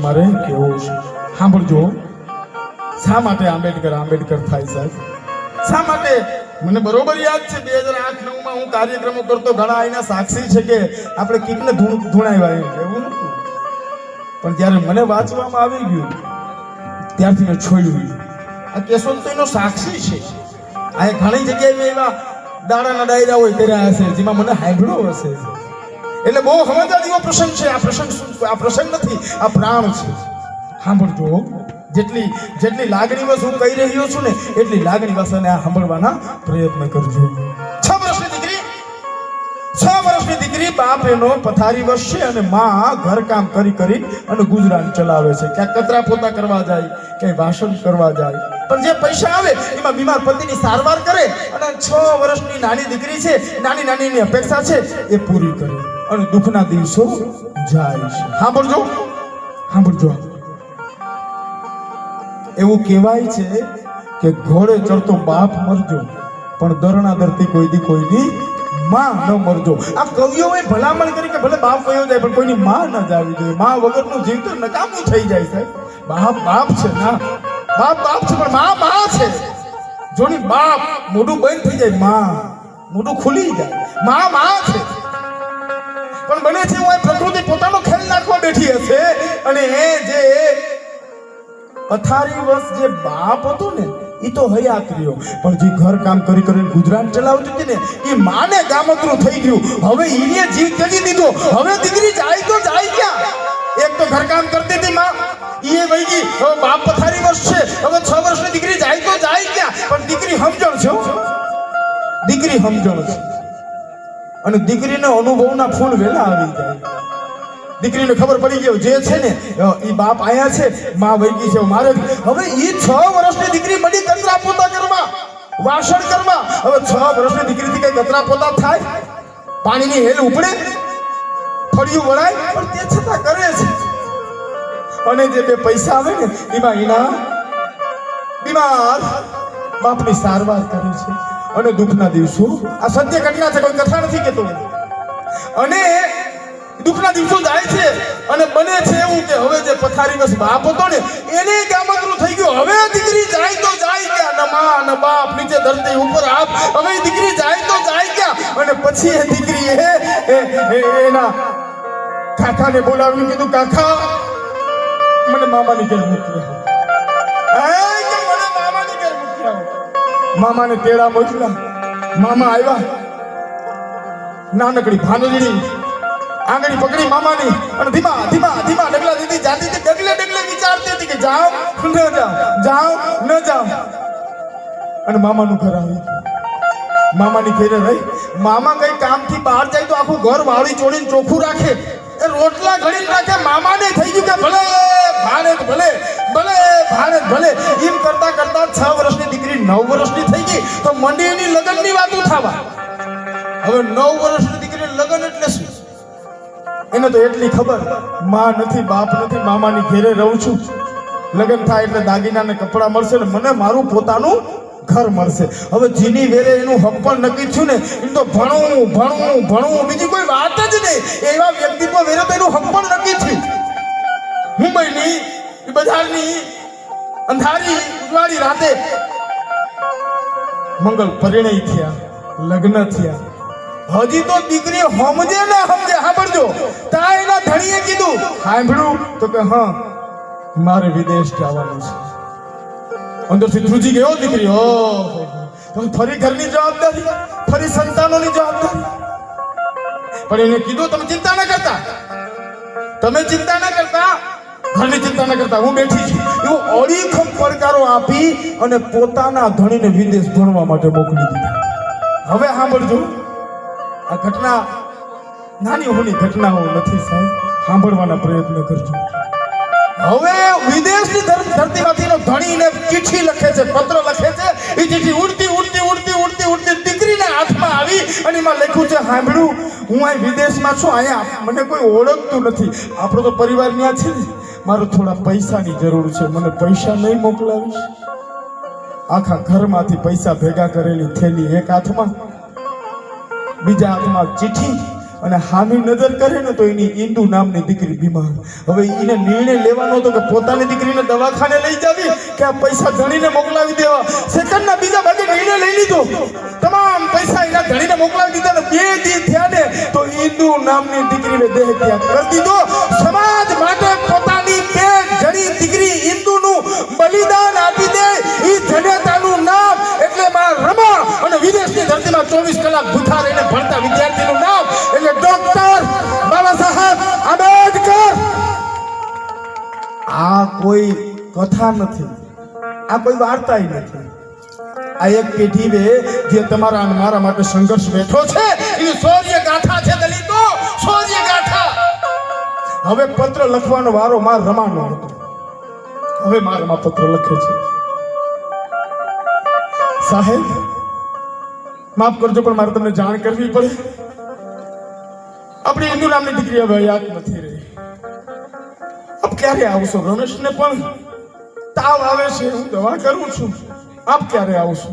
મારે કેવો છે. સાંભળજો, શા માટે આંબેડકર થાય સાહેબ? શા માટે? મને બરોબર યાદ છે 2008-9 હું કાર્યક્રમો કરતો, ઘણા એના સાક્ષી છે કે આપણે કીકને ધૂણાવ્યા એવું નતું. પણ જ્યારે મને વાંચવામાં આવી ગયું ત્યારથી મેં છોડ્યું. આ કેશોદ તો એનો સાક્ષી છે. આ ઘણી જગ્યાએ મેં એવા દાડાના ડાયરા હોય કર્યા હશે જેમાં મને સાંભળ્યો હશે. એટલે બહુ સમજવા જેવો પ્રસંગ છે. આ પ્રસંગ નથી, આ પ્રાણ છે. સાંભળજો, જેટલી લાગણી વસ હું કહી રહ્યો છું ને એટલી લાગણી વસ અને આ સાંભળવાના પ્રયત્ન કરજો. 6 વર્ષની દીકરી, બાપ એનો પથારી વસ છે અને માં ઘરકામ કરી અને ગુજરાન ચલાવે છે. ક્યાંક કચરા પોતા કરવા જાય, ક્યાંય ભાષણ કરવા જાય, પણ જે પૈસા આવે એમાં બીમાર પતિની સારવાર કરે અને 6 વર્ષની નાની દીકરી છે, નાની અપેક્ષા છે એ પૂરી કરે અને દુઃખના દિવસો જાય છે. સાંભળજો, એવું કહેવાય છે કે ઘોડે ચડતો બાપ મરજો પણ દરણા દરતી કોઈની માં ન મરજો. આ કવિઓએ ભલામણ કરી કે ભલે બાપ વયો જાય પણ કોઈની માં ન જાવી જોઈએ. માં વગરનું જીવતર નકામું થઈ જાય સાહેબ. બાપ છે ના, બાપ છે પણ માં છે. જોની બાપ મોઢું બંધ થઈ જાય, માં મોઢું ખુલી જાય. માં છે પણ બને છે હું પ્રકૃતિ પોતાનો ખેલ નાખવા બેઠી હશે અને એ જે પથારી વસ જે બાપ હતો ને એ તો હયાત રહ્યો, પણ જે ઘર કામ કરીને ગુજરાન ચલાવતી હતી ને એ માને ગામતરું થઈ ગયું. હવે એને જીવ ત્યજી દીધો. હવે દીકરી જાય તો જાય ક્યાં? એક તો ઘર કામ કરતી હતી માં, એ વહી ગઈ. હવે બાપ પથારી વસ છે. હવે 6 વર્ષની દીકરી જાય તો જાય ક્યાં? પણ દીકરી સમજણ છે અને દીકરીને અનુભવના ફૂલ વેલા આવી જાય. દીકરીને ખબર પડી ગયો જે છે ને એ બાપ આયા છે, માં વહી ગઈ છે મારે. હવે એ 6 વર્ષની દીકરી મળી કચરા પોતા કરવા, વાસણ કરવા. હવે 6 વર્ષની દીકરીથી કઈ કચરા પોતા થાય? પાણીની હેલ ઉપડે, ફળિયું વળાય, પણ તે છતાં કરે છે. અને જે 2 પૈસા આવે ને એમાં એના બીમાર બાપની સારવાર કરે છે અને દુઃખના દિવસો, આ સત્ય ઘટના છે, કોઈ કથા નથી કેતો. અને દુઃખના દિવસો જાય છે અને બને છે એવું કે હવે જે પથારી વસ બાપ હતો ને એને ગામતરું થઈ ગયું. હવે દીકરી જાય તો જાય ક્યાં? ન માં ન બાપ, નીચે ધરતી ઉપર આપ. હવે દીકરી જાય તો જાય ક્યાં? અને પછી એ દીકરી એના કાકાને બોલાવીને કીધું, કાકા મને મામાની ઘેર મોકલ્યા. મામાને તેડા મોકલ્યા. મામા આવ્યા, નાનકડી ભાનજડી આંગળી પકડી મામાની અને ધીમા ડગલા દીધી જાતી હતી. ડગલે વિચારતી હતી કે જાઓ ન જાઓ. અને મામાનું ઘર આવી, મામાની ઘરે રહી. મામા કઈ કામથી બહાર જાય તો આખું ઘર વાળી ચોળીને ચોખ્ખું રાખે, એ રોટલા ઘડીને રાખે. મામાને થઈ ગયું કે ભલે ભાણે ભલે. એમ કરતા 6 વર્ષની દીકરી 9 વર્ષની થઈ ગઈ તો મંડી એની લગ્નની વાતો થવા. હવે 9 વર્ષની દીકરી લગ્ન એટલે શું? એને તો એટલી ખબર, માં નથી, બાપ નથી, મામાની ઘેરે રહું છું. લગ્ન થાય એટલે દાગીના ને કપડા મળશે ને મને મારું પોતાનું ઘર મળશે. હવે જીની વેરે એનું હક પણ નક્કી થયું ને એમ તો ભણવું બીજી કોઈ વાત જ નહીં. એવા વ્યક્તિત્વ વેરે તો એનું હક પણ નક્કી થયું. મુંબઈની બજારની અંધારી ઉજવાળી રાતે મંગલ પરિણય થયા, લગ્ન થયા. હજી તો દીકરી સમજે ને સમજે. સાંભળજો, તા એના ધણીએ કીધું, સાંભળ્યું તો કે હા મારે વિદેશ જવાનું છે. અંદરથી ધ્રુજી ગયો દીકરી. ઓહો, ફરી ઘરની જવાબદારી, ફરી સંતાનોની જવાબદારી. પણ એને કીધું તમે ચિંતા ન કરતા, ઘરની ચિંતા ન કરતા, હું બેઠી છું. એવું અડીખમ પડકારો આપી અને પોતાના ધણીને વિદેશ ભણવા માટે મોકલી દીધા. હવે સાંભળજો, આ ઘટના નાની હોની ઘટનાઓ નથી સાહેબ, સાંભળવાના પ્રયત્ન કરજો. હવે વિદેશની ધરતીમાંથીનો ધણીને ચિઠ્ઠી લખે છે, પત્ર લખે છે. એ ચિઠ્ઠી ઉડતી દીકરીને હાથમાં આવી અને એમાં લખ્યું છે, સાંભળ્યું હું અહીં વિદેશમાં છું, અહીંયા મને કોઈ ઓળખતું નથી. આપણો તો પરિવાર ત્યાં છે ને, મારે થોડા પૈસાની જરૂર છે, મને પૈસા નહીં મોકલાવીશ? આખા ઘરમાંથી પૈસા ભેગા કરેલી થેલી એક હાથમાં, બીજા હાથમાં ચિઠ્ઠી અને હામી નજર કરે ને તો એની ઇન્દુ નામની દીકરી બીમાર. હવે એને નિર્ણય લેવાનો હતો કે પોતાની દીકરીને દવાખાને લઈ જાવી કે આ પૈસા ધણીને મોકલાવી દેવા. સેકન્ડના બીજા ભાગે નિર્ણય લઈ લીધો. તમામ પૈસા એના ધણીને મોકલાવી દીધા ને 2 દી થયા ને તો ઇન્દુ નામની દીકરીને દેહ ત્યાગ કરી દીધો. સમાજ માટે પોતાની પેટ જડી દીકરી ઇન્દુનું બલિદાન આપી દે એ જનેતાનું નામ એટલે માં રમા. અને વિદેશની ધરતીમાં 24 કલાક ભૂખા રહીને ભણતા વિદ્યાર્થીનું નામ એટલે ડોક્ટર બાબા સાહેબ આંબેડકર. આ કોઈ કથા નથી, આ કોઈ વાર્તા નથી. આ એક પેઢી વે જે તમારા અને મારા માટે સંઘર્ષ બેઠો છે એની શૌર્ય ગાથા છે દલિતો, શૌર્ય ગાથા. હવે પત્ર લખવાનો વારો માર રમાનો હતો. હવે માર રમા પત્ર લખે છે. સાહેબ માફ કરજો પણ મારે તમને જાણ કરવી પડે. આપણી ઇન્દુ નામની દીકરી હવે યાદ નથી રહી. આપ ક્યારે આવશો? રમેશને પણ તાવ આવે છે, હું દવા કરું છું. આપ ક્યારે આવશો?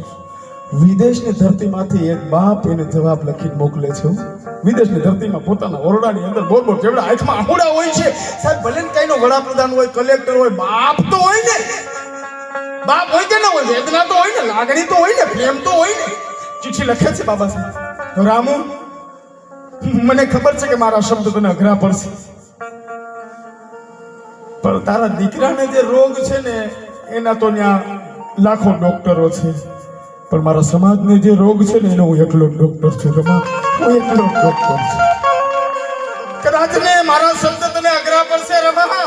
વિદેશની ધરતીમાંથી એક બાપ એને જવાબ લખીને મોકલે છે. વિદેશની ધરતીમાં પોતાના ઓરડાની અંદર બોર જેવડા હાથમાં આહુડા હોય છે. સાહેબ ભલે ને કઈનો વડાપ્રધાન હોય, કલેક્ટર હોય, બાપ તો હોય ને. બાપ હોય કે ના હોય? વેદના તો હોય ને, લાગણી તો હોય ને, પ્રેમ તો હોય ને. ચિઠ્ઠી લખે છે બાબા સાહેબ, રામુ મને ખબર છે કે મારા શબ્દ તને અઘરા પડશે, પણ તારા દીકરાને જે રોગ છે ને એના તો ત્યાં લાખો ડોક્ટરો છે, પણ મારા સમાજને જે રોગ છે ને એનો હું એકલો ડોક્ટર છું. રમા, હું એકલો ડોક્ટર છું. કદાચ ને મારા શબ્દ તને અઘરા પડશે રમા,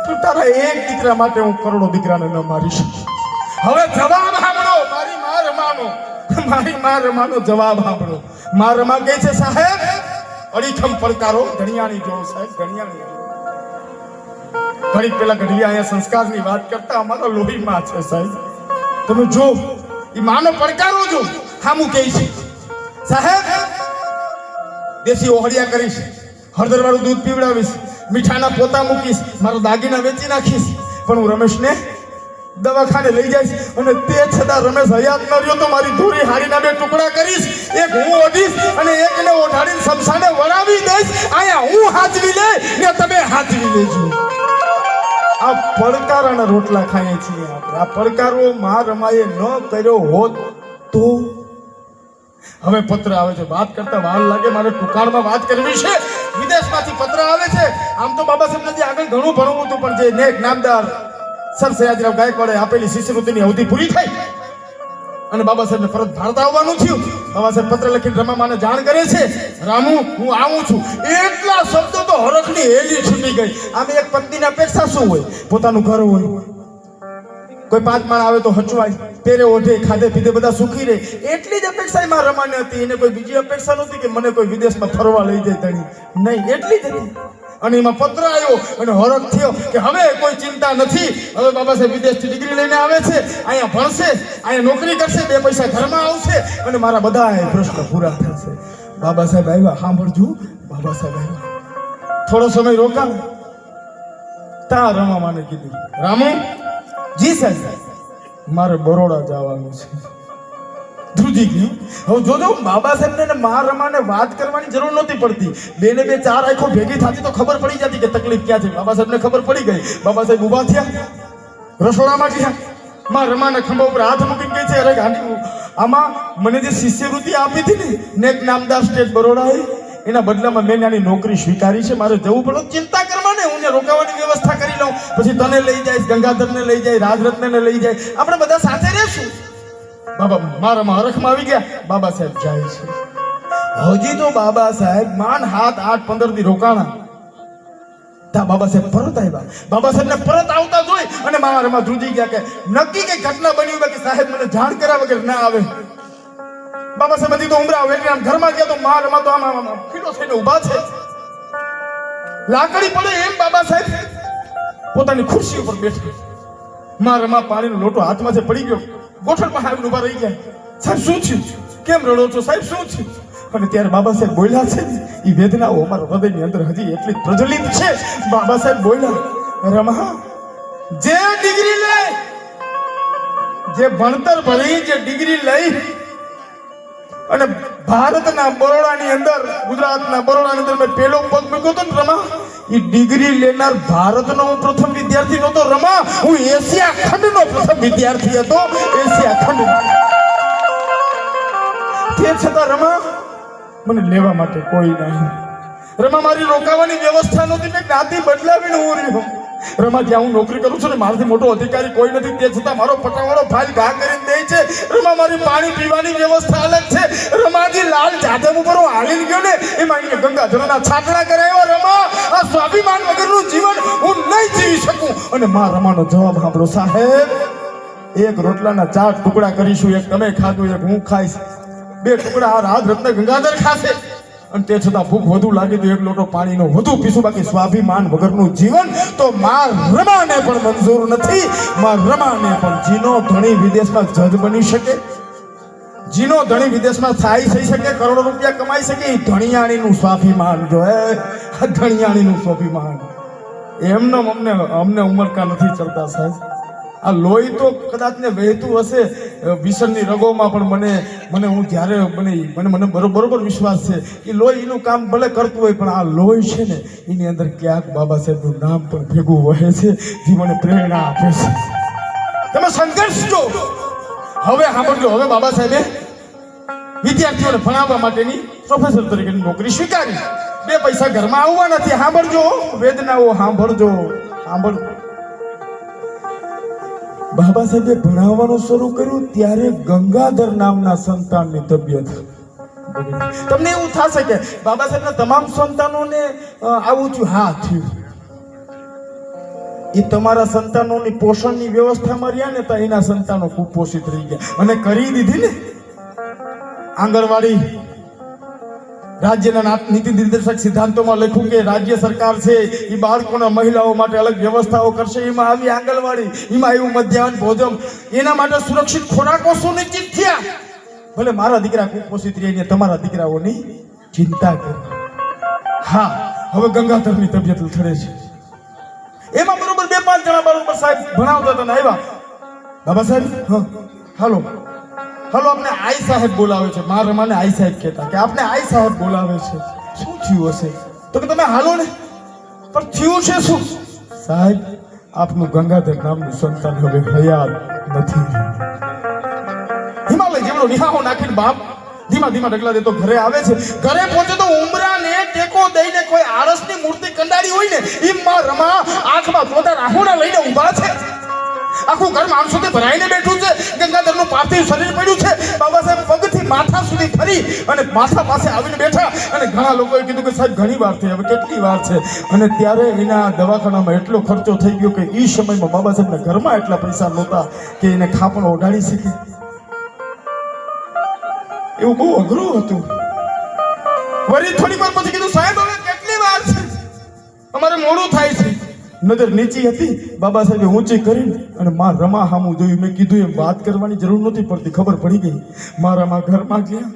તો તારા એક દીકરા માટે હું કરોડો દીકરાને ન મારી શકું. હવે જવાબ સાંભળો મારી માં રમાનો, મારી માં રમાનો જવાબ સાંભળો. માં રમા કહે છે સાહેબ અડીખમ પડકારો ધણિયાણી જો સાહેબ, ધણિયાણી. ઘડીક પેલા ગઢવી અહીંયા સંસ્કારની વાત કરતા અમારા લોહીમાં છે સાહેબ. તમે જો એ માનો પડકારો જો. હામું કહે છે સાહેબ દેશી ઓહળિયા કરીશ, હળદર વાળું દૂધ પીવડાવીશ, મીઠાના પોતા મૂકીશ, મારો દાગીના વેચી નાખીશ, પણ હું રમેશને દવાખાને લઈ જઈશ અને તે છતાં રમેશ હયાત ન રહ્યો તો મારી ધોરી હાડીના 2 ટુકડા કરીશ. એક હું ઓઢીશ અને એકને ઓઢાડીને શમશાને વળાવી દઈશ. અહીંયા હું હાચવી લે ને તમે હાચવી લેજો. આ પડકારાના રોટલા ખાઈએ છીએ આપણે. આ પડકારો માં રમાએ ન કર્યો હોત તો. હવે પત્ર આવે છે, વાત કરતા વાર લાગે, મારે ટૂંકાણમાં વાત કરવી છે. વિદેશમાંથી પત્ર આવે છે. આમ તો બાબા સાહેબ નથી આગળ ઘણું ભણવું હતું, પણ જે નેક નામદાર સર સયાજીરાવ ગાયકવાડે આપેલી શિષ્યવૃત્તિની અવધિ પૂરી થઈ અને બાબા સાહેબને પરત ભારત આવવાનું થયું. બાબા સાહેબ પત્ર લખીને રમામાને જાણ કરે છે, રામુ હું આવું છું. એટલા શબ્દો તો હરખની હેલી છૂટી ગઈ. આમ એક પત્નીની અપેક્ષા શું હોય? પોતાનું ઘર હોય, કોઈ 5 માણ આવે તો હચવાય, પેરે ઓઢે, ખાધે પીધે બધા સુખી રહે. એટલી જ અપેક્ષા એમાં રમાને હતી. એને કોઈ બીજી અપેક્ષા નહોતી કે મને કોઈ વિદેશમાં ફરવા લઈ જાય તણી. નહીં, એટલી જ હતી. અને એમાં પત્ર આવ્યો અને હરખ થયો કે હવે કોઈ ચિંતા નથી. હવે બાબા સાહેબ વિદેશથી ડિગ્રી લઈને આવે છે, અહીંયા ભણશે, અહીંયા નોકરી કરશે, 2 પૈસા ઘરમાં આવશે અને મારા બધા પ્રશ્નો પૂરા થશે. બાબા સાહેબ આવ્યા, સાંભળજો, બાબા સાહેબ આવ્યા, થોડો સમય રોકા. તા રમામાને કીધું, રામુ જી સાહેબ મારે બરોડા જવાનું છે. ધ્રુજી ગયું. હવે જોજો બાબા સાહેબને માં રમાને વાત કરવાની જરૂર નહોતી પડતી. 2 ને 2 4 આંખો ભેગી થતી તો ખબર પડી જતી કે તકલીફ ક્યાં છે. બાબા સાહેબને ખબર પડી ગઈ. બાબા સાહેબ ઊભા થયા, રસોડામાં ગયા, માં રમાના ખંભા ઉપર હાથ મૂકીને કહે છે, અરે ગાંડી આમાં મને જે શિષ્યવૃત્તિ આપી હતી ને નેક નામદાર સ્ટેટ બરોડાએ, એના બદલામાં મેં આની નોકરી સ્વીકારી છે. મારે જવું પડે, ચિંતા કરવાને, હું ને રોકાવાની વ્યવસ્થા કરી લઉં, પછી તને લઈ જાય, ગંગાધરને લઈ જાય, રાજરત્નને લઈ જાય, આપણે બધા સાથે રહેશું. બાબા મારામાં હરખમાં આવી ગયા. બાબા સાહેબ જાય છે. હજી તો બાબા સાહેબ માન 7 8 15 દી રોકાણા. તા બાબા સાહેબ પરત આવ્યા. બાબા સાહેબને પરત આવતા જોઈ અને મારામાં ધ્રુજી ગયા કે નક્કી કે ઘટના બની કે સાહેબ મને જાણ કર્યા વગર ના આવે. બાબા સાહેબ હજી તો ઉમરા વેઠી આમ ઘરમાં ગયા તો મારામાં તો આમ ખીડો થઈને ઊભા છે. લાકડી પડે એમ બાબા સાહેબ પોતાની ખુરશી ઉપર બેઠા. મારામાં પાણીનો લોટો હાથમાં છે પડી ગયો. ગોઠણ પાસે આવીને ઊભા રહી ગયા. સાહેબ શું થયું? કેમ રડો છો સાહેબ? શું થયું? અને ત્યારે બાબા સાહેબ બોલ્યા છે એ વેદનાઓ અમારા હૃદયની અંદર હજી એટલી પ્રજ્વલિત છે. બાબા સાહેબ બોલ્યા, રમા જે ડિગ્રી લઈ, જે ભણતર ભણી, જે ડિગ્રી લઈ અને ભારતના બરોડાની અંદર, ગુજરાતના બરોડાની અંદર મેં પહેલો પગ મૂક્યો તો ને રમા, એ ડિગ્રી લેનાર ભારતનો હું પ્રથમ વિદ્યાર્થી નહોતો રમા, હું એશિયા ખંડનો પ્રથમ વિદ્યાર્થી હતો, એશિયા ખંડ. તે છતાં રમા મને લેવા માટે કોઈ નહીં. રમા મારી રોકાવાની વ્યવસ્થા નહોતી, મેં જ્ઞાતિ બદલાવીને હું રહ્યો. રમા જ્યાં હું નોકરી કરું છું ને મારાથી મોટો અધિકારી કોઈ નથી, તે છતાં મારો પટાવાળો ફાઇલ ઘા કરીને દે છે. રમા મારી પાણી પીવાની વ્યવસ્થા અલગ છે. રમાજી લાલ જાદવ ઉપર હું હાલીને ગયો ને એમાં એને ગંગાધરના છાટણા કરાવ્યા. રમા આ સ્વાભિમાન વગરનું જીવન હું નહીં જીવી શકું. અને માં રમાનો જવાબ સાંભળો સાહેબ, એક રોટલાના 4 ટુકડા કરીશું, એક તમે ખાધું, એક હું ખાઈશ, 2 ટુકડા આ રાજ રત્ન ગંગાધર ખાશે. અને તે છતાં ભૂખ વધુ લાગી તો 1 લોટો પાણીનો વધુ પીશું. બાકી સ્વાભિમાન વગરનું જીવન તો માં રમાને પણ મંજૂર નથી. માં રમાને પણ જીનો ધણી વિદેશમાં જજ બની શકે, જીનો ધણી વિદેશમાં થાય થઈ શકે, કરોડો રૂપિયા કમાઈ શકે. એ ધણિયાણીનું સ્વાભિમાન જોએ, આ ધણિયાણીનું સ્વાભિમાન. એમનો અમને ઉમરકા નથી ચડતા સાહેબ. આ લોહી તો કદાચ ને વહેતું હશે વિસનની રગોમાં, પણ મને હું જ્યારે મને બરોબર વિશ્વાસ છે કે લોહી એનું કામ ભલે કરતું હોય, પણ આ લોહી છે ને એની અંદર ક્યાંક બાબા સાહેબનું નામ પણ ભેગું વહે છે, જે મને પ્રેરણા આપે છે. તમે સંઘર્ષ જો હવે સાંભળજો. હવે બાબા સાહેબે વિદ્યાર્થીઓને ભણાવવા માટેની પ્રોફેસર તરીકેની નોકરી સ્વીકારી. 2 પૈસા ઘરમાં આવવા નથી. સાંભળજો વેદનાઓ, સાંભળજો. બાબા સાહેબે ભણાવવાનું શરૂ કર્યું ત્યારે ગંગાધર નામના સંતાનની તબિયત. તમને એવું થશે કે બાબા સાહેબના તમામ સંતાનોને આવું થયું? હા, થયું. એ તમારા સંતાનોની પોષણની વ્યવસ્થામાં રહ્યા ને તો એના સંતાનો કુપોષિત રહી ગયા. અને કરી દીધી ને આંગણવાડી. રાજ્યના નીતિ નિર્દેશક સિદ્ધાંતોમાં લખ્યું કે રાજ્ય સરકાર છે એ બાળકોના મહિલાઓ માટે અલગ વ્યવસ્થાઓ કરશે. એમાં આવી આંગણવાડી, એમાં એવું મધ્યાહન ભોજન, એના માટે સુરક્ષિત ખોરાકો સુનિશ્ચિત થયા. ભલે મારા દીકરા કુપોષિત રહીને તમારા દીકરાઓની ચિંતા કરો. હા, હવે ગંગાધરની તબિયત ઉથળે છે. એમાં બરોબર 2-5 જણા બરોબર સાહેબ ભણાવતા હતા ને આવ્યા. બાબા સાહેબ, હા હાલો આપણે આઈ સાહેબ બોલાવે છે. મારા રમાને આઈ સાહેબ કહેતા કે આપણે આઈ સાહેબ બોલાવે છે. શું થયું હશે? તો કે તમે હાલો ને. પણ થયું છે શું? સાહેબ, આપનું ગંગાધર નામનું સંતાન હવે હયાત નથી. હિમાલય જેવડો નિહાહો નાખીને બાપ ધીમા ડગલા દેતો ઘરે આવે છે. ઘરે પહોંચે તો ઉમરાને ટેકો દઈને કોઈ આળસની મૂર્તિ કંડાળી હોય ને એમ માં રમા આંખમાં પોતા રાહુડા લઈને ઊભા છે. આખું ઘર માણસોથી ભરાઈને બેઠું છે. ગંગાધરનું પાર્થિવ શરીર પડ્યું છે. બાબા સાહેબ પગથી માથા સુધી ફરી અને માથા પાસે આવીને બેઠા. અને ઘણા લોકોએ કીધું કે સાહેબ ઘણી વાર થઈ, હવે કેટલી વાર છે? અને ત્યારે એના દવાખાનામાં એટલો ખર્ચો થઈ ગયો કે એ સમયમાં બાબા સાહેબના ઘરમાં એટલા પૈસા નહોતા કે એને ખાપણો ઓઢાડી શકે. એવું બહુ અઘરું હતું. વળી થોડી વાર પછી કીધું સાહેબ હવે કેટલી વાર છે, અમારે મોડું થાય છે. નજર નીચી હતી, બાબા સાહેબે ઊંચી કરી અને માં રમા સામું જોયું. મેં કીધું એમ વાત કરવાની જરૂર નહોતી પડતી, ખબર પડી ગઈ. મારા માં ઘરમાં ગયા,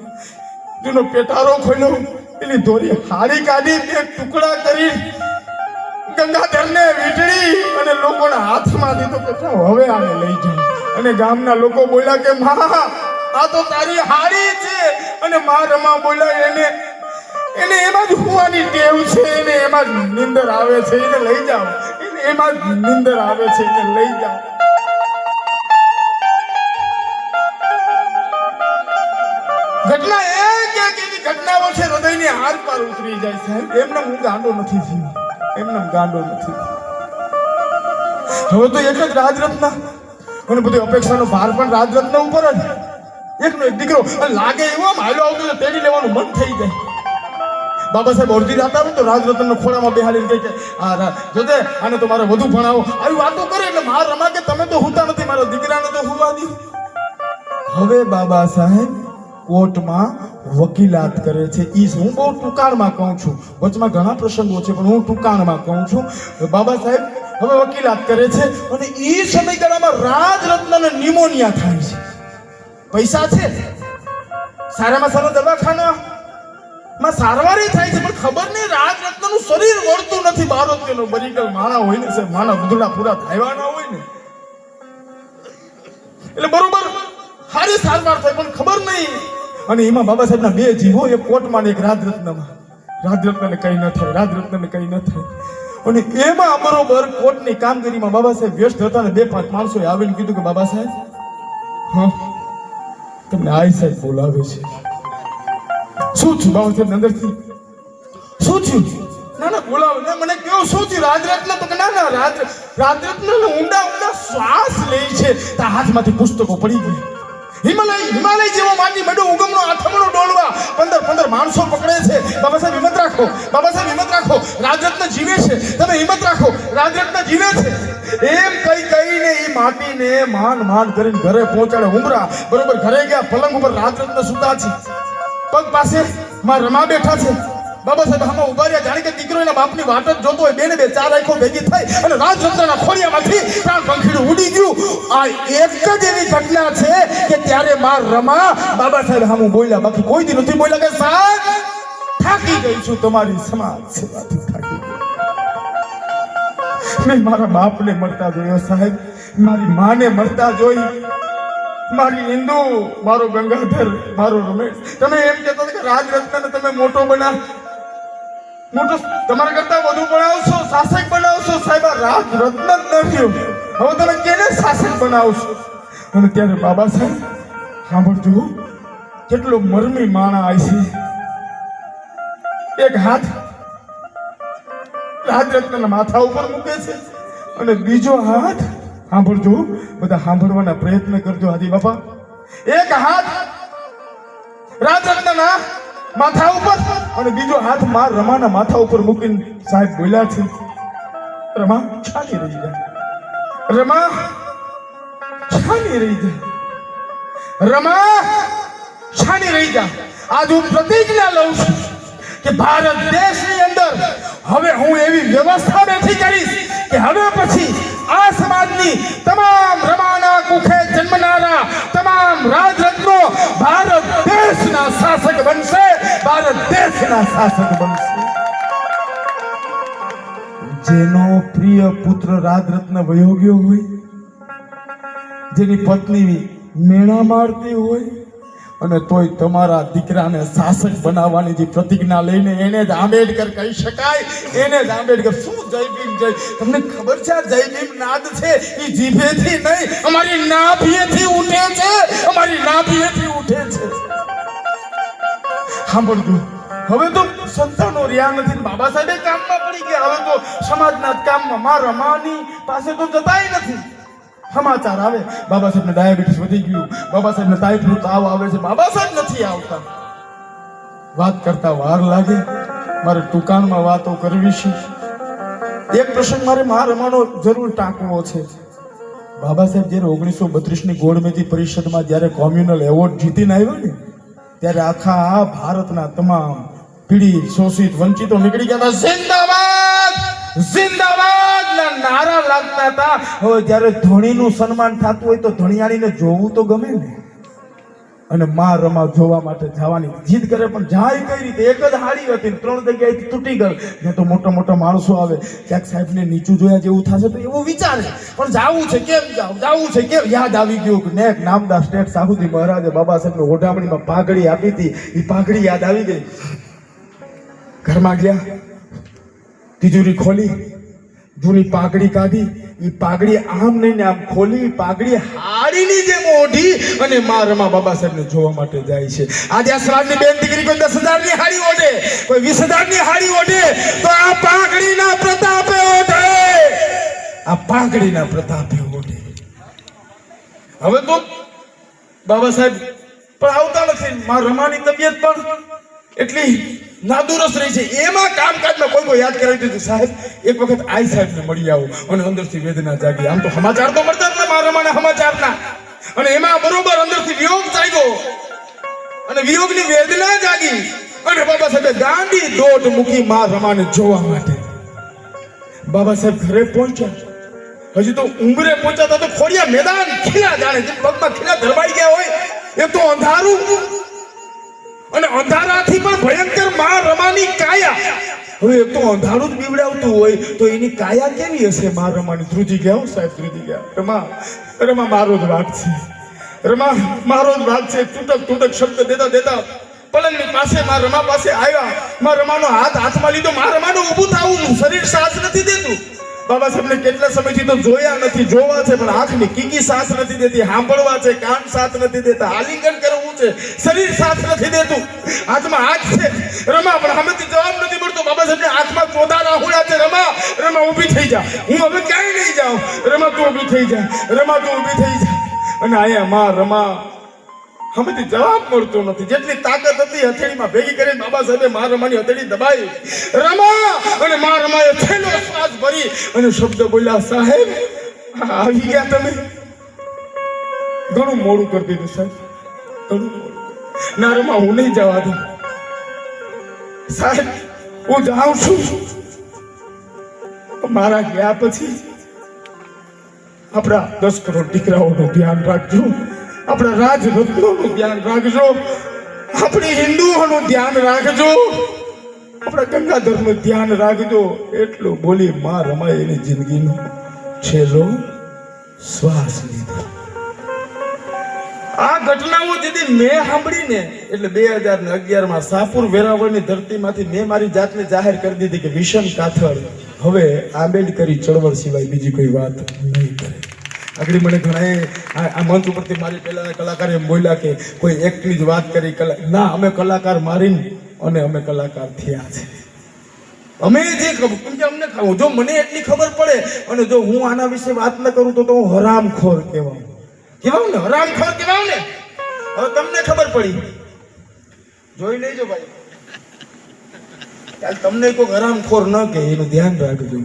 જેનો પેટારો ખોલ્યો, એની દોરી હારી કાઢી, 2 ટુકડા કરી ગંગાધરને વીંટળી અને લોકોના હાથમાં દીધો કે હવે આને લઈ જાઓ. અને ગામના લોકો બોલ્યા કે માં આ તો તારી હારી છે. અને માં રમા બોલ્યા એને એમાં જ હુવાની ટેવ છે, એને એમાં જ નિંદર આવે છે, એને લઈ જાઓ. એને એમાં જ નિંદર આવે છે, એને લઈ જાઓ. ઘટના એક એવી ઘટનાઓ છે હૃદયની હાર પાર ઉતરી જાય સાહેબ. એમને હું ગાંડો નથી થયો, એમને ગાંડો નથી. હવે તો એક જ રાજરત્ન અને બધી અપેક્ષાનો ભાર પણ રાજરત્ન ઉપર જ. એકનો એક દીકરો લાગે એવો હાલો આવતો તેડી લેવાનું મન થઈ જાય. બાબા સાહેબ અડધી રાત આવે તો રાજરત્નનો ખોળામાં બેહાડીને કહે કે જોજે આને તો મારે વધુ ભણાવો. આવી વાતો કરે એટલે માર રમા કે તમે તો હુતા નથી, મારા દીકરાને તો હુવા દી. હવે બાબા સાહેબ કોર્ટમાં વકીલાત કરે છે. હું બહુ ટૂંકાણમાં કહું છું, વચમાં ઘણા પ્રસંગો છે પણ હું ટૂંકાણમાં કહું છું. બાબા સાહેબ હવે વકીલાત કરે છે અને એ સમયગાળામાં રાજરત્નને ન્યુમોનિયા થાય છે. પૈસા છે, સારામાં સારા દવાખાના માં સારવારી થાય છે, પણ ખબર નહીં રાજરત્નનું શરીર વળતું નથી. બારોત્યનો બરીકલ માણા હોય ને સાહેબ, માના દુધડા પૂરા થાયવાના હોય ને એટલે બરોબર સારી સારવાર થાય, પણ ખબર નહીં અને એમાં બાબા સાહેબના બે જીવો, એક કોટમાં ને એક રાજરત્નમાં. રાજરત્નને કઈ ન થાય, રાજરત્નને કઈ ન થાય. અને એમાં બરોબર કોર્ટની કામગીરીમાં બાબા સાહેબ વ્યસ્ત હતા ને 2-5 માણસોએ આવીને કીધું કે બાબા સાહેબ, હા તમને આઈ સાહેબ બોલાવે છે. શું થયું બાબા સાહેબ અંદરથી? શું થયું? ના ના બોલાવે ને મને કેવું શું થયું? રાજરત્ન તો કે ના ના રાજરત્ન ઊંડા ઊંડા શ્વાસ લે છે. તા હાથમાંથી પુસ્તકો પડી ગઈ. હિમાલય જેવો માટી મેડો ઉગમનો આથમણો ડોલવા 15 માણસો પકડે છે. બાબા સાહેબ હિંમત રાખો, બાબા સાહેબ હિંમત રાખો, રાજરત્ન જીવે છે, તમે હિંમત રાખો, રાજરત્ન જીવે છે. એમ કહીને એ માટીને માન કરીને ઘરે પહોંચાડે. ઉમરા બરોબર ઘરે ગયા, પલંગ ઉપર રાજરત્ન સુતા છે, પગ પાસે માં રમા બેઠા છે. બાબા સાહેબ આમાં ઉભા રહ્યા, જાણે કે દીકરો એના બાપની વાટ જ જોતો હોય. બેને 4 આંખો ભેગી થઈ અને રાજરત્નના ખોડિયામાંથી પ્રાણ પંખીડું ઉડી ગયું. આ એક જ એવી ઘટના છે કે ત્યારે માં રમા બાબા સાહેબ સામું બોલ્યા, બાકી કોઈ દી નથી બોલ્યા કે સાહેબ થાકી ગઈ છું તમારી સમાજ સેવાથી થાકી ગઈ. મેં મારા બાપને મળતા જોયો સાહેબ, મારી માને મળતા જોઈ, મારી ઇન્દુ, મારો ગંગાધર, મારો રમેશ. તમે એમ કહેતા કે રાજરત્નને તમે મોટો મોટો તમારા કરતા વધુ બનાવશો, શાસક બનાવશો. સાહેબ આ રાજરત્ન જ નથી, હવે તમે કેને શાસક બનાવશો? અને ત્યારે બાબા સાહેબ સાંભળજો, કેટલો મરમી માણા આવી છે. એક હાથ રાજરત્નના માથા ઉપર મૂકે છે અને બીજો હાથ, સાંભળજો બધા, સાંભળવાના પ્રયત્ન કરજો આદિ બાપા. એક હાથ રાજરત્નના માથા ઉપર અને બીજો હાથ માં રમાના માથા ઉપર મૂકીને સાહેબ બોલ્યા છે, રમા છાની રહી જા, રમા છાની રહી જા, રમા છાની રહી જા. આજ હું પ્રતિજ્ઞા લઉં છું કે ભારત દેશની અંદર હવે હું એવી વ્યવસ્થા બેઠી કરીશ કે હવે પછી આ સમાજની તમામ રમાના કુખે જન્મનારા તમામ રાજરત્નો ભારત દેશના શાસક બનશે, ભારત દેશના શાસક બનશે. જેનો પ્રિય પુત્ર રાજરત્ન વયો ગયો હોય, જેની પત્ની મેણા મારતી હોય, અને તોય તમારા દીકરાને શાસક બનાવવાની જે પ્રતિજ્ઞા લઈને એને જ આંબેડકર કહી શકાય, એને જ આંબેડકર. શું જય ભીમ જય, તમને ખબર છે આ જય ભીમ નાદ છે એ જીભેથી નહીં, અમારી નાભીએથી ઉઠે છે, અમારી નાભીએથી ઉઠે છે. સાંભળજો, હવે તો સંતાનો રહ્યા નથી, બાબા સાહેબે કામમાં પડી ગયા, હવે તો સમાજના કામમાં માં રમાની પાસે તો જતાય નથી. સમાચાર આવે બાબા સાહેબને ડાયાબિટીસ વધી ગયું, બાબા સાહેબને ટાઇફોઇડ તાવ આવે છે, બાબા સાહેબ નથી આવતા. વાત કરતા વાર લાગે, મારે ટૂંકાણમાં વાતો કરવી છે. એક પ્રસંગ મારે માં રમાનો જરૂર ટાંકવો છે. બાબા સાહેબ જ્યારે 1932ની ગોળમેજી પરિષદમાં જ્યારે કોમ્યુનલ એવોર્ડ જીતીને આવ્યા ને, ત્યારે આખા ભારતના તમામ પીડિત, શોષિત, વંચિતો નીકળી ગયા હતા. જિંદાબાદ જિંદાબાદ ના નારા લાગતા હતા. હવે જ્યારે ધણીનું સન્માન થતું હોય તો ધણિયાણીને જોવું તો ગમે ને, અને માં રમા જોવા માટે જવાની જીદ કરે, પણ જાય કઈ રીતે? એક જ હાડી હતી, 3 જગ્યાએથી તૂટી ગઈ. ને તો મોટા મોટા માણસો આવે, ક્યાંક સાહેબને નીચું જોયા જેવું થશે તો એવું વિચારે, પણ જાવું છે કેમ જાવ, જાવું છે કેમ? યાદ આવી ગયું કે નેક નામદાર સ્ટેટ સાહુજી મહારાજે બાબા સાહેબને ઓઢામણીમાં પાઘડી આપી હતી, એ પાઘડી યાદ આવી ગઈ. ઘરમાં ગયા, તિજોરી ખોલી, જૂની પાઘડી કાઢી, એ પાઘડી આમ નહીં આમ ખોલી, પાઘડી હાડીની જેમ ઓઢી અને માં રમા બાબા સાહેબને જોવા માટે જાય છે. આજે આ સમાજની બેન દીકરી કોઈ 10,000ની હાડી ઓઢે, કોઈ 20,000ની હાડી ઓઢે, તો આ પાઘડીના પ્રતાપે ઓઢે, આ પાઘડીના પ્રતાપે ઓઢે. હવે તો બાબા સાહેબ પણ આવતા નથી, માં રમાની તબિયત પણ એટલી નાદુરસ્ત રહી છે. એમાં કામકાજમાં કોઈ યાદ કરાવી દીધું, સાહેબ એક વખત આઈ સાહેબને મળી આવો, અને અંદરથી વેદના જાગી. આમ તો સમાચાર તો મળતા જ ને માં રમાના સમાચારના, અને એમાં બરોબર અંદરથી વિયોગ જાગ્યો અને વિયોગની વેદના જાગી, અને બાબા સાહેબે ગાંડી દોટ મૂકી માં રમાને જોવા માટે. બાબા સાહેબ ઘરે પહોંચ્યા, હજી તો ઉંમરે પહોંચ્યા તો ખોડિયા મેદાન ખીલા, જાણે જે પગમાં ખીલા ધરવાઈ ગયા હોય એ તો અંધારું, અને અંધારાથી પણ ભયંકર માં રમાની કાયા. હવે એક તો અંધારું જ બીવડાવતું હોય તો એની કાયા કેવી હશે માં રમાની? ધ્રુજી ગયા, સાહેબ ધ્રુજી ગયા. રમા મારો જ વાક છે, રમા મારો જ ભાગ છે. તૂટક તૂટક શબ્દ દેતા દેતા પલંગની પાસે માં રમા પાસે આવ્યા. માં રમાનો હાથ હાથમાં લીધો. માં રમાનું ઊભું થવું શરીર સાથ નથી દેતું. બાબા સાહેબને કેટલા સમયથી તો જોયા નથી, જોવા છે પણ આંખની કીકી સાથ નથી દેતી, સાંભળવા છે કાન સાથ નથી દેતા, આલિંગન કરવું છે શરીર સાથ નથી દેતું. હાથમાં હાથ છે રમા પણ સામેથી જવાબ નથી મળતો. બાબા સાહેબને હાથમાં ચોદા રાહુડા છે. રમા રમા ઊભી થઈ જા, હું હવે ક્યાંય નહીં જાઉં. રમા તું ઊભી થઈ જા, રમા તું ઊભી થઈ જા. અને આયા માં રમા હમેથી જવાબ મળતો નથી. જેટલી તાકાત હતી હથેળીમાં ભેગી કરીને બાબા સાહેબે મા રમાની હથેળી દબાઈ. રમા અને મા રમાએ છેલ્લો શ્વાસ ભરી અને શબ્દ બોલ્યા, સાહેબ આવી ગયા તમે. ઘણું મોડું કરી દીધું સાહેબ, ઘણું મોડું. ના રમા હું નહીં જવા દઉં સાહેબ, હું જાઉં છું. મારા ગયા પછી આપણા 10 કરોડ દીકરાઓનું ધ્યાન રાખજો, આપણા રાજરત્નોનું ધ્યાન રાખજો, આપણી હિન્દુઓનું ધ્યાન રાખજો, આપણા ગંગાધરનું ધ્યાન રાખજો. એટલું બોલી માં રમાએ એની જિંદગીનો છેલ્લો શ્વાસ લીધો. આ ઘટનાઓ જેથી મેં સાંભળીને એટલે 2011માં સાપુર વેરાવળની ધરતીમાંથી મેં મારી જાતને જાહેર કરી દીધી કે વિશન કાથડ હવે આંબેડકરી ચળવળ સિવાય બીજી કોઈ વાત નહીં કરે. આગળ મને ઘણાએ આ મંચ ઉપરથી મારી પહેલાના કલાકારે એમ બોલ્યા કે કોઈ એકની જ વાત કરી. ના, અમે કલાકાર મારીને અને અમે કલાકાર થયા છે. અમે જે ખબર કેમ કે અમને ખાવું, જો મને એટલી ખબર પડે અને જો હું આના વિશે વાત ન કરું તો હું હરામખોર કહેવાઉં. કેવાવ ને, હરામખોર કેવાવ ને. હવે તમને ખબર પડી, જોઈ લેજો ભાઈ. તમને કોઈ હરામખોર ન કે એનું ધ્યાન રાખજો.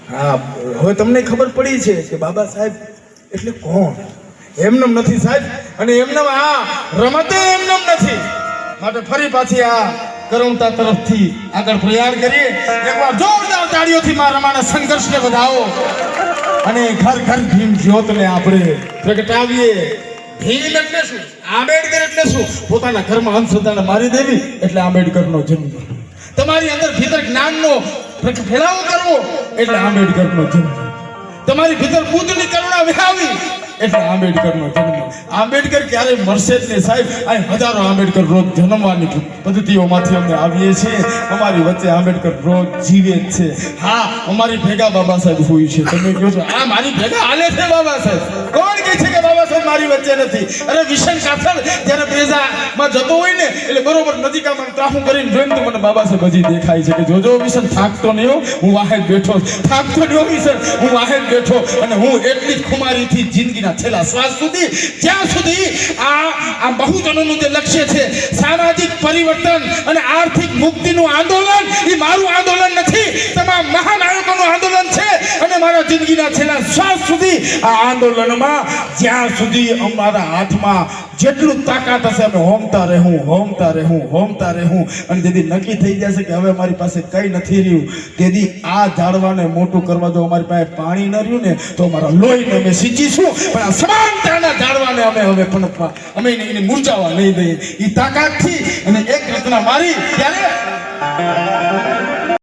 હા, હવે તમને ખબર પડી છે કે બાબા સાહેબ એટલે કોણ. એમનેમ નથી સાહેબ, અને એમનેમ આ રમતે એમનેમ નથી. માટે ફરી પાછી આ કરુણતા તરફથી આગળ પ્રયાણ કરીએ. એકવાર જોરદાર તાળીઓથી માં રમાના સંઘર્ષને વધાવો અને ઘર ઘર ભીમ જ્યોતને આપણે પ્રગટાવીએ. ભીમ એટલે શું, આંબેડકર એટલે શું? પોતાના ઘરમાં અંધશ્રદ્ધાને મારી દેવી એટલે આંબેડકરનો જન્મ. તમારી અંદર ભીતર જ્ઞાનનો ફેલાવો કરવો એટલે આંબેડકરનો જન્મ. તમારી ભીતર બુદ્ધની કરુણા વહાવી એટલે આંબેડકરનો જન્મ. આંબેડકર ક્યારેય મરશે જ નહીં સાહેબ. આ હજારો આંબેડકર રોજ જન્મવાની પદ્ધતિઓમાંથી અમે આવીએ છીએ. અમારી વચ્ચે આંબેડકર રોજ જીવે જ છે. હા, અમારી ભેગા બાબા સાહેબ હોય છે. તમે કહો છો આ મારી ભેગા હાલે છે બાબા સાહેબ. કોણ કહે છે કે બાબા સાહેબ મારી વચ્ચે નથી? અરે વિશન કાથડ જ્યારે બેઝામાં જતો હોય ને એટલે બરોબર નજીકામાં ત્રાહું કરીને જોઈને તો મને બાબા સાહેબ હજી દેખાય છે કે જોજો વિશન થાકતો નહીં હો, હું વાહે જ બેઠો, થાકતો નહીં હો વિશન, હું વાહે જ બેઠો. અને હું એટલી જ ખુમારીથી જિંદગીના છેલ્લા શ્વાસ સુધી, જ્યાં સુધી આ બહુજનોનું જે લક્ષ્ય છે સામાજિક પરિવર્તન અને આર્થિક મુક્તિનું આંદોલન, એ મારું આંદોલન નથી, તમામ મહાનાયકોનું આંદોલન છે. અને મારા જિંદગીના છેલ્લા શ્વાસ સુધી આ આંદોલનમાં જ્યાં સુધી અમારા હાથમાં જેટલું તાકાત હશે અમે હોમતા રહેવું, હોમતા રહેવું, હોમતા રહેવું. અને જેથી નક્કી થઈ જશે કે હવે અમારી પાસે કંઈ નથી રહ્યું, તેથી આ ઝાડવાને મોટું કરવા જો અમારી પાસે પાણી ન રહ્યું ને તો અમારા લોહીને અમે સિંચીશું, પણ આ સમાનતાના ઝાડવાને અમે હવે પણ અમે એને મુરઝાવા નહીં દઈએ. એ તાકાતથી અને એક રચના મારી ત્યારે